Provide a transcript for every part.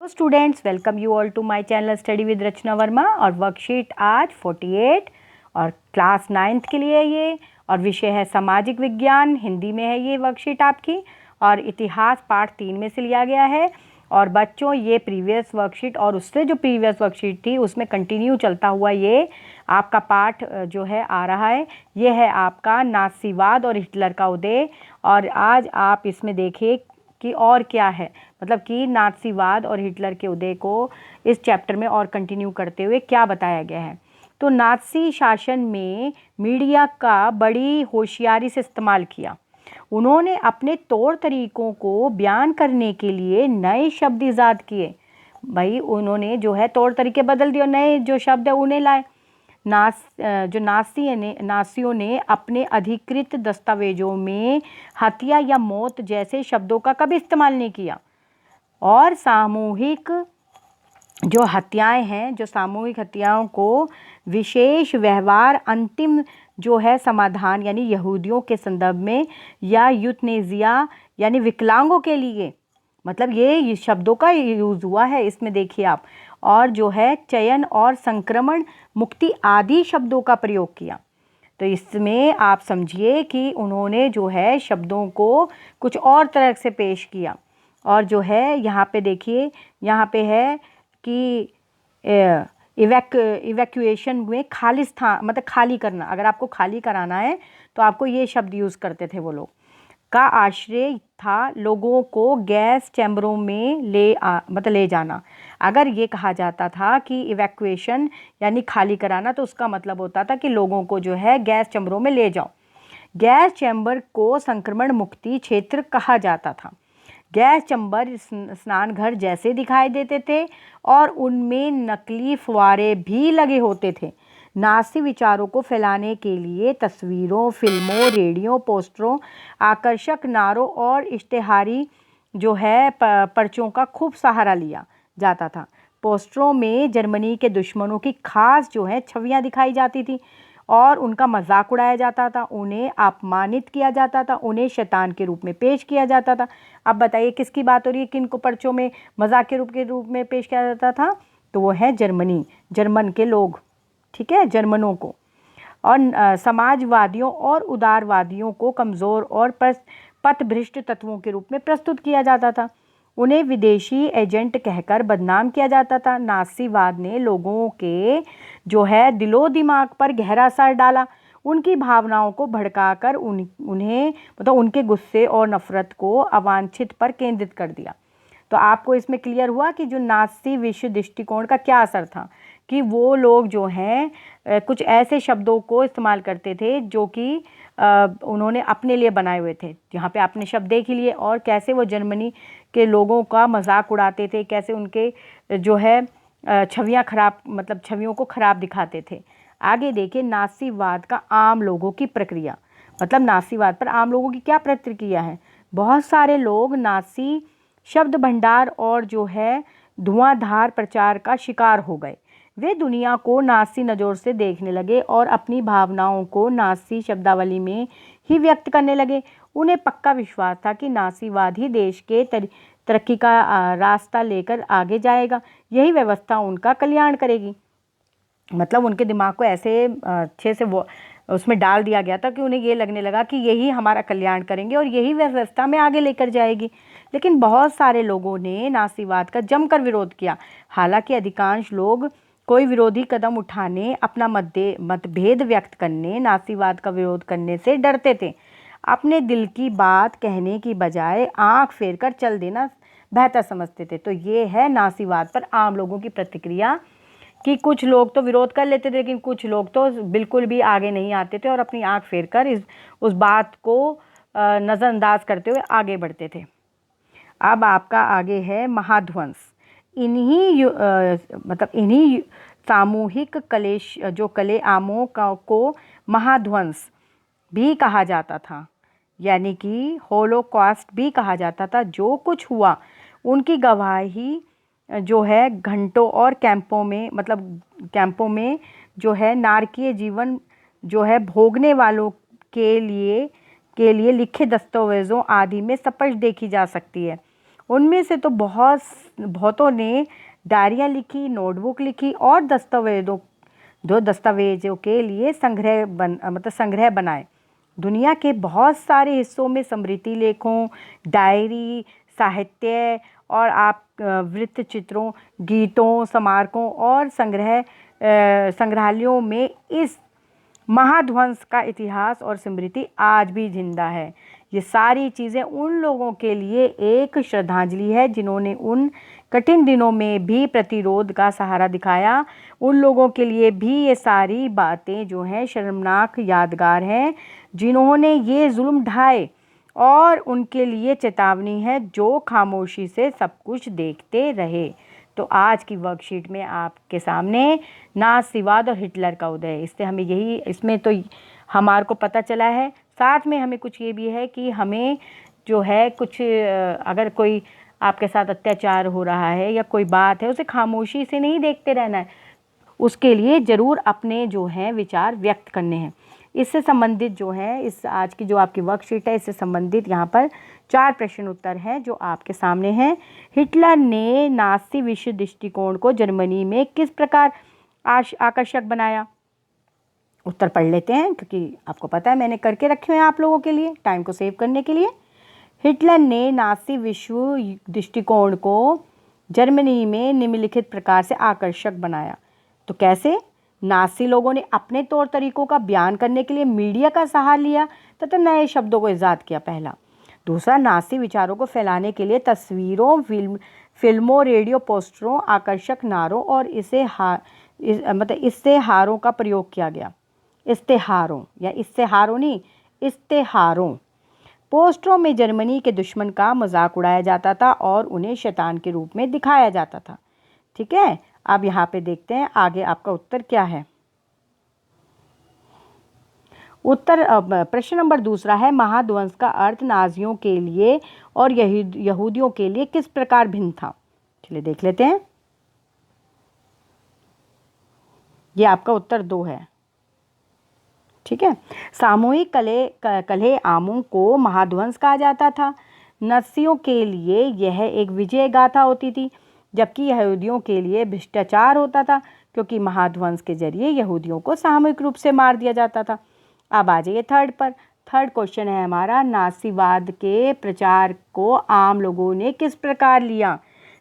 तो students, welcome you all to my channel study with Rachna Verma. और worksheet आज 48 और क्लास 9th के लिए ये, और विषय है सामाजिक विज्ञान। हिंदी में है ये वर्कशीट आपकी, और इतिहास पार्ट 3 में से लिया गया है। और बच्चों, ये प्रीवियस वर्कशीट और उससे जो प्रीवियस वर्कशीट थी उसमें कंटिन्यू चलता हुआ ये आपका पार्ट जो है आ रहा है। ये है आपका नाज़ीवाद और हिटलर का उदय। और आज आप इसमें देखिए कि और क्या है, मतलब कि नाज़ीवाद और हिटलर के उदय को इस चैप्टर में और कंटिन्यू करते हुए क्या बताया गया है। तो नाज़ी शासन में मीडिया का बड़ी होशियारी से इस्तेमाल किया। उन्होंने अपने तौर तरीक़ों को बयान करने के लिए नए शब्द ईजाद किए। भाई, उन्होंने जो है तौर तरीके बदल दिए और नए जो शब्द है उन्हें लाए। नाज़ियों ने अपने अधिकृत दस्तावेजों में हत्या या मौत जैसे शब्दों का कभी इस्तेमाल नहीं किया। और सामूहिक जो हत्याएं हैं, जो सामूहिक हत्याओं को विशेष व्यवहार, अंतिम जो है समाधान यानी यहूदियों के संदर्भ में, या यूथनेसिया यानी विकलांगों के लिए, मतलब ये शब्दों का यूज़ हुआ है इसमें देखिए आप। और जो है चयन और संक्रमण मुक्ति आदि शब्दों का प्रयोग किया। तो इसमें आप समझिए कि उन्होंने जो है शब्दों को कुछ और तरह से पेश किया। और जो है यहाँ पे देखिए, यहाँ पे है कि इवैक्यूएशन में खाली स्थान, मतलब खाली करना। अगर आपको खाली कराना है तो आपको ये शब्द यूज़ करते थे वो लोग। का आश्रय था लोगों को गैस चैम्बरों में ले जाना। अगर ये कहा जाता था कि इवैक्यूएशन यानी खाली कराना, तो उसका मतलब होता था कि लोगों को जो है गैस चैम्बरों में ले जाओ। गैस चैम्बर को संक्रमण मुक्ति क्षेत्र कहा जाता था। गैस चैम्बर स्नान घर जैसे दिखाई देते थे और उनमें नकली फुव्वारे भी लगे होते थे। नाज़ी विचारों को फैलाने के लिए तस्वीरों, फिल्मों, रेडियो, पोस्टरों, आकर्षक नारों और इश्तेहारी जो है पर्चों का खूब सहारा लिया जाता था। पोस्टरों में जर्मनी के दुश्मनों की खास जो है छवियां दिखाई जाती थी और उनका मजाक उड़ाया जाता था, उन्हें अपमानित किया जाता था, उन्हें शैतान के रूप में पेश किया जाता था। अब बताइए किसकी बात हो रही है, किन को पर्चों में मजाक के रूप में पेश किया जाता था? तो वो है जर्मनी, जर्मन के लोग, ठीक है, जर्मनों को। और समाजवादियों और उदारवादियों को कमज़ोर और पथभ्रष्ट तत्वों के रूप में प्रस्तुत किया जाता था। उन्हें विदेशी एजेंट कहकर बदनाम किया जाता था। नाज़ीवाद ने लोगों के जो है दिलो दिमाग पर गहरा असर डाला, उनकी भावनाओं को भड़काकर उन्हें मतलब उनके गुस्से और नफ़रत को अवांछित पर केंद्रित कर दिया। तो आपको इसमें क्लियर हुआ कि जो नाज़ी विश्व दृष्टिकोण का क्या असर था, कि वो लोग जो हैं कुछ ऐसे शब्दों को इस्तेमाल करते थे जो कि उन्होंने अपने लिए बनाए हुए थे। यहाँ पे आपने शब्द देख ही लिए, और कैसे वो जर्मनी के लोगों का मजाक उड़ाते थे, कैसे उनके जो है छवियाँ खराब, मतलब छवियों को ख़राब दिखाते थे। आगे देखिए, नाज़ीवाद का आम लोगों की प्रक्रिया, मतलब नाज़ीवाद पर आम लोगों की क्या प्रतिक्रिया है। बहुत सारे लोग नाज़ी शब्द भंडार और जो है धुआंधार प्रचार का शिकार हो गए। वे दुनिया को नाज़ी नज़र से देखने लगे और अपनी भावनाओं को नाज़ी शब्दावली में ही व्यक्त करने लगे। उन्हें पक्का विश्वास था कि नाज़ीवाद ही देश के तरक्की का रास्ता लेकर आगे जाएगा, यही व्यवस्था उनका कल्याण करेगी। मतलब उनके दिमाग को ऐसे अच्छे से वो उसमें डाल दिया गया था कि उन्हें ये लगने लगा कि यही हमारा कल्याण करेंगे और यही व्यवस्था में आगे लेकर जाएगी। लेकिन बहुत सारे लोगों ने नाज़ीवाद का जमकर विरोध किया। हालांकि अधिकांश लोग कोई विरोधी कदम उठाने, अपना मतभेद व्यक्त करने, नाज़ीवाद का विरोध करने से डरते थे। अपने दिल की बात कहने की बजाय आंख फेर कर चल देना बेहतर समझते थे। तो ये है नाज़ीवाद पर आम लोगों की प्रतिक्रिया, कि कुछ लोग तो विरोध कर लेते थे, लेकिन कुछ लोग तो बिल्कुल भी आगे नहीं आते थे और अपनी आंख फेर कर उस बात को नज़रअंदाज करते हुए आगे बढ़ते थे। अब आपका आगे है महाध्वंस। इन्हीं सामूहिक कलेश जो कलेआमों को महाध्वंस भी कहा जाता था, यानी कि होलोकॉस्ट भी कहा जाता था। जो कुछ हुआ उनकी गवाही जो है घंटों और कैंपों में जो है नारकीय जीवन जो है भोगने वालों के लिए लिखे दस्तावेज़ों आदि में स्पष्ट देखी जा सकती है। उनमें से तो बहुतों ने डायरियाँ लिखी, नोटबुक लिखी और दस्तावेज़ों के लिए संग्रह बनाए। दुनिया के बहुत सारे हिस्सों में स्मृति लेखों, डायरी, साहित्य और वृत्त चित्रों, गीतों, स्मारकों और संग्रहालयों में इस महाध्वंस का इतिहास और स्मृति आज भी जिंदा है। ये सारी चीज़ें उन लोगों के लिए एक श्रद्धांजलि है जिन्होंने उन कठिन दिनों में भी प्रतिरोध का सहारा दिखाया। उन लोगों के लिए भी ये सारी बातें जो हैं शर्मनाक यादगार हैं, जिन्होंने ये जुल्म ढाए, और उनके लिए चेतावनी है जो खामोशी से सब कुछ देखते रहे। तो आज की वर्कशीट में आपके सामने नाज़ीवाद और हिटलर का उदय, इससे हमें इसमें तो हमारे को पता चला है। साथ में हमें कुछ ये भी है कि हमें जो है कुछ अगर कोई आपके साथ अत्याचार हो रहा है या कोई बात है, उसे खामोशी से नहीं देखते रहना है, उसके लिए ज़रूर अपने जो हैं विचार व्यक्त करने हैं। इससे संबंधित जो है इस आज की जो आपकी वर्कशीट है, इससे संबंधित यहाँ पर 4 प्रश्न उत्तर हैं जो आपके सामने हैं। हिटलर ने नाज़ी विश्व दृष्टिकोण को जर्मनी में किस प्रकार आकर्षक बनाया? उत्तर पढ़ लेते हैं क्योंकि आपको पता है मैंने करके रखे हुए हैं आप लोगों के लिए टाइम को सेव करने के लिए। हिटलर ने नाज़ी विश्व दृष्टिकोण को जर्मनी में निम्नलिखित प्रकार से आकर्षक बनाया। तो कैसे? नाज़ी लोगों ने अपने तौर तरीकों का बयान करने के लिए मीडिया का सहारा लिया तथा नए शब्दों को ईजाद किया, पहला। दूसरा, नाज़ी विचारों को फैलाने के लिए तस्वीरों, फिल्मों, रेडियो पोस्टरों, आकर्षक नारों और इस्तेहारों का प्रयोग किया गया। इस्तेहारों पोस्टरों में जर्मनी के दुश्मन का मजाक उड़ाया जाता था और उन्हें शैतान के रूप में दिखाया जाता था। ठीक है, अब यहाँ पे देखते हैं आगे आपका उत्तर क्या है। उत्तर प्रश्न नंबर दूसरा है, महाध्वंस का अर्थ नाजियों के लिए और यहूदियों के लिए किस प्रकार भिन्न था? चलिए देख लेते हैं। ये आपका उत्तर 2 है। ठीक है, सामूहिक कलह आमों को महाध्वंस कहा जाता था। नाज़ियों के लिए यह एक विजय गाथा होती थी, जबकि यहूदियों के लिए भ्रष्टाचार होता था, क्योंकि महाध्वंस के जरिए यहूदियों को सामूहिक रूप से मार दिया जाता था। अब आ जाइए थर्ड पर। थर्ड क्वेश्चन है हमारा, नाज़ीवाद के प्रचार को आम लोगों ने किस प्रकार लिया?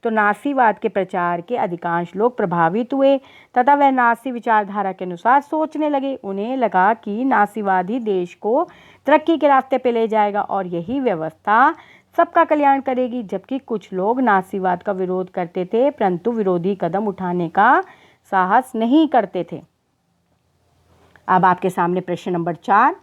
तो नाज़ीवाद के प्रचार के अधिकांश लोग प्रभावित हुए तथा वह नाज़ी विचारधारा के अनुसार सोचने लगे। उन्हें लगा कि नाज़ीवाद ही देश को तरक्की के रास्ते पे ले जाएगा और यही व्यवस्था सबका कल्याण करेगी। जबकि कुछ लोग नाज़ीवाद का विरोध करते थे, परंतु विरोधी कदम उठाने का साहस नहीं करते थे। अब आपके सामने प्रश्न नंबर 4।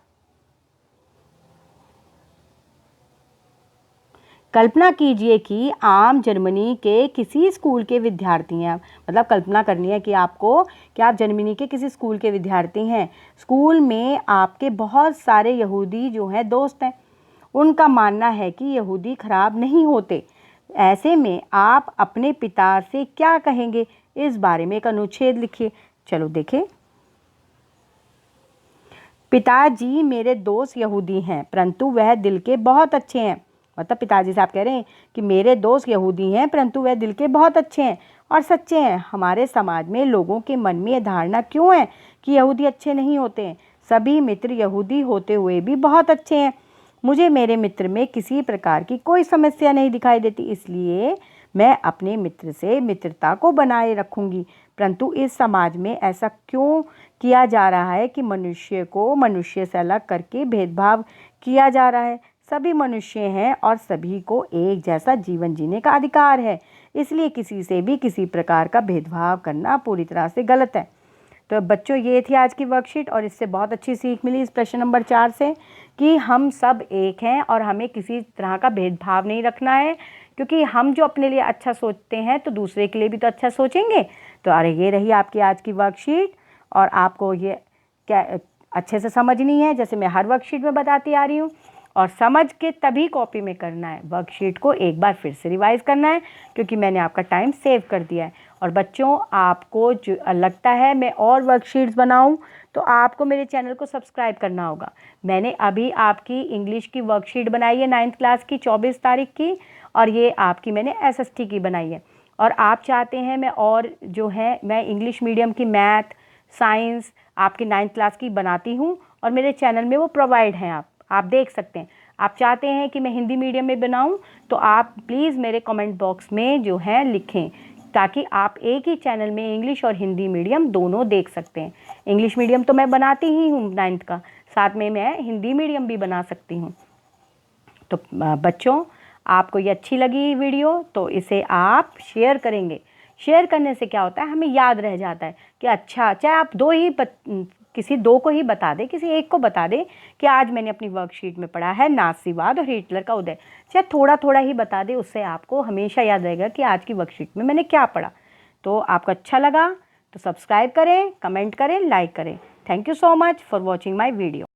कल्पना कीजिए कि आम जर्मनी के किसी स्कूल के विद्यार्थी हैं। मतलब कल्पना करनी है कि आपको कि आप जर्मनी के किसी स्कूल के विद्यार्थी हैं। स्कूल में आपके बहुत सारे यहूदी जो हैं दोस्त हैं। उनका मानना है कि यहूदी खराब नहीं होते। ऐसे में आप अपने पिता से क्या कहेंगे? इस बारे में एक अनुच्छेद लिखिए। चलो देखें। पिताजी, मेरे दोस्त यहूदी हैं, परंतु वह दिल के बहुत अच्छे हैं। मतलब पिताजी से आप कह रहे हैं कि मेरे दोस्त यहूदी हैं, परंतु वह दिल के बहुत अच्छे हैं और सच्चे हैं। हमारे समाज में लोगों के मन में यह धारणा क्यों है कि यहूदी अच्छे नहीं होते हैं? सभी मित्र यहूदी होते हुए भी बहुत अच्छे हैं। मुझे मेरे मित्र में किसी प्रकार की कोई समस्या नहीं दिखाई देती, इसलिए मैं अपने मित्र से मित्रता को बनाए रखूंगी। परंतु इस समाज में ऐसा क्यों किया जा रहा है कि मनुष्य को मनुष्य से अलग करके भेदभाव किया जा रहा है? सभी मनुष्य हैं और सभी को एक जैसा जीवन जीने का अधिकार है, इसलिए किसी से भी किसी प्रकार का भेदभाव करना पूरी तरह से गलत है। तो बच्चों, ये थी आज की वर्कशीट और इससे बहुत अच्छी सीख मिली इस प्रश्न नंबर 4 से कि हम सब एक हैं और हमें किसी तरह का भेदभाव नहीं रखना है, क्योंकि हम जो अपने लिए अच्छा सोचते हैं तो दूसरे के लिए भी तो अच्छा सोचेंगे। तो अरे ये रही आपकी आज की वर्कशीट और आपको ये क्या अच्छे से समझनी है, जैसे मैं हर वर्कशीट में बताती आ रही हूँ, और समझ के तभी कॉपी में करना है। वर्कशीट को एक बार फिर से रिवाइज करना है क्योंकि मैंने आपका टाइम सेव कर दिया है। और बच्चों, आपको जो लगता है मैं और वर्कशीट्स बनाऊं तो आपको मेरे चैनल को सब्सक्राइब करना होगा। मैंने अभी आपकी इंग्लिश की वर्कशीट बनाई है 9th क्लास की 24 तारीख की, और ये आपकी मैंने SST की बनाई है। और आप चाहते हैं मैं और जो है मैं इंग्लिश मीडियम की मैथ, साइंस आपकी 9th क्लास की बनाती हूँ और मेरे चैनल में वो प्रोवाइड हैं, आप देख सकते हैं। आप चाहते हैं कि मैं हिंदी मीडियम में बनाऊं तो आप प्लीज़ मेरे कमेंट बॉक्स में जो है लिखें, ताकि आप एक ही चैनल में इंग्लिश और हिंदी मीडियम दोनों देख सकते हैं। इंग्लिश मीडियम तो मैं बनाती ही हूँ 9th का, साथ में मैं हिंदी मीडियम भी बना सकती हूँ। तो बच्चों, आपको ये अच्छी लगी वीडियो तो इसे आप शेयर करेंगे। शेयर करने से क्या होता है, हमें याद रह जाता है कि अच्छा, चाहे आप किसी दो को ही बता दें, किसी एक को बता दें कि आज मैंने अपनी वर्कशीट में पढ़ा है नासीवाद और हिटलर का उदय, चाहे थोड़ा थोड़ा ही बता दें, उससे आपको हमेशा याद रहेगा कि आज की वर्कशीट में मैंने क्या पढ़ा। तो आपको अच्छा लगा तो सब्सक्राइब करें, कमेंट करें, लाइक करें। Thank you so much for watching my video.